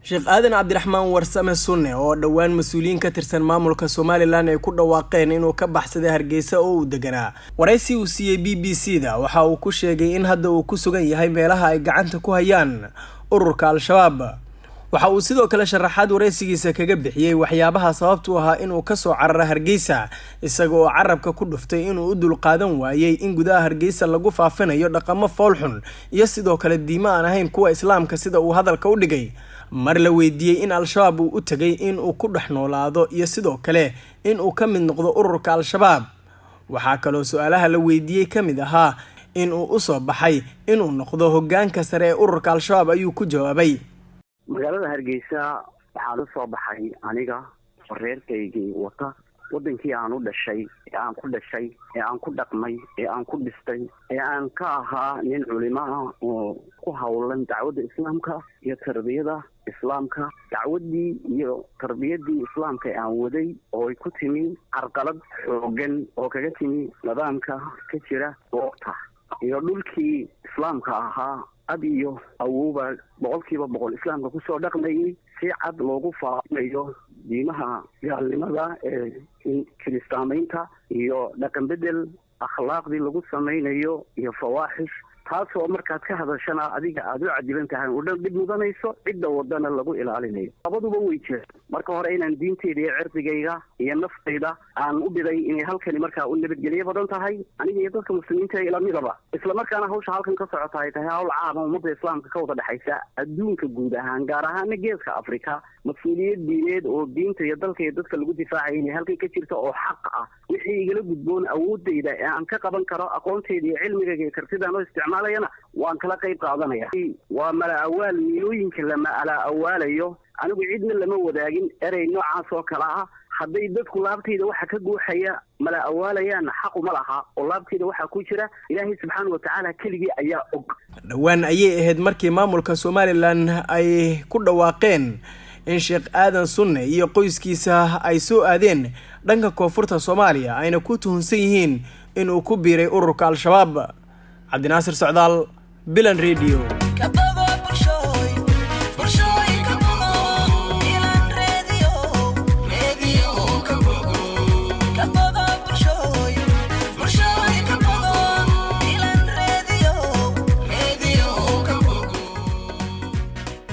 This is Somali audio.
Sheekh Aadan Cabdiraxmaan Warsame Sunne oo dhawaan mas'uuliyiin ka tirsan maamulka Somaliland ay ku dhawaaqeen inuu ka baxsaday Hargeysa oo uu deganaa. Waraysi uu siiyay BBC-da waxa uu ku sheegay in hadda uu ku sugan yahay meelaha ay gacanta ku hayaan ururka Al-Shabaab. Waxa uu sidoo kale sharaxaad waraysigiisa kaga bixiyay waxyaabaha sababtu ahaa inuu ka soo cararo Hargeysa isaga oo carabka ku dhuftay inuu u dul qaadan waayay in gudaha Hargeysa lagu faafinayo dhaqamo foolxun iyo sidoo kale diimo aan ahayn kuwa Islaamka sida uu hadalka u dhigay. Mar la weydiiyay in Al-Shabaab uu u tagay in uu ku dhaxnoolaado iyo sidoo kale in uu ka mid noqdo ururka Al-Shabaab. Waxa kale oo su'aalaha la weydiiyay kamid ahaa in uu u soo baxay inuu noqdo hoggaanka sare ee ururka Al-Shabaab ayuu ku jawaabay. magaalada Hargeysa waxaa la soo baxay aniga reerkaygii wata wadankii aan u dhashay ee aan ku dhashay ee aan ku dhaqmay ee aan ku dhistay ee aan ka ahaa nin culimo ah oo ku hawlan dacwadda islaamka iyo tarbiyada islaamka. dacwaddii iyo tarbiyadii islaamka aan waday oo ay ku timi carqalad xoogan oo kaga timi nidaamka ka jira goobta iyo dhulkii islaamka ahaa ab iyo awooba 100% islaamka ku soo dhaqmayay si cad loogu faafinayo diimaha gaalnimada ee kiristaamaynta iyo dhaqan bedel akhlaaqdii lagu samaynayo iyo fawaaxish taasoo markaad ka hadashana adiga aad u cadilan tahay oo dhan dib mudanayso cidda wadana lagu ilaalinayo. labaduba way jiraan. marka hore inaan diinteyda iyo cirdigayga iyo naftayda aan u biday inay halkani markaa u nabadgelyo badan tahay aniga iyo dadka muslimiinta ila midaba isla markaana hawsha halkan ka socota ay tahay hawl caam oo ummadda islaamka ka wada dhaxaysa adduunka guud ahaan gaar ahaan geeska Afrika mas'uuliyad diineed oo diinta iyo dalka iyo dadka lagu difaacay inay halkan ka jirto oo xaq ah wixii igala gudboon awoodayda ee aan ka qaban karo aqoonteyda iyo cilmigayga iyo kartida aan isticmaalayna waan kala qayb qaadanaya. waa mala awaal milooyinka lama ala awaalayo anigu cidna lama wadaagin erey noocaas oo kala ah hadday dadku laabtayda waxa ka guuxaya mala awaalayaan xaq uma laha oo laabtayda waxa ku jira Ilaahay subxaanahu wa ta'ala keligii ayaa og. dhawaan ayay ahayd markii maamulka Somaliland ay ku dhawaaqeen in Sheekh Aadan Sunne iyo qoyskiisa ay soo aadeen dhanka koonfurta Soomaaliya ayna ku tuhunsan yihiin inuu ku biiray ururka Al-Shabaab. Cabdinaasir Socdaal, Bilan Radio.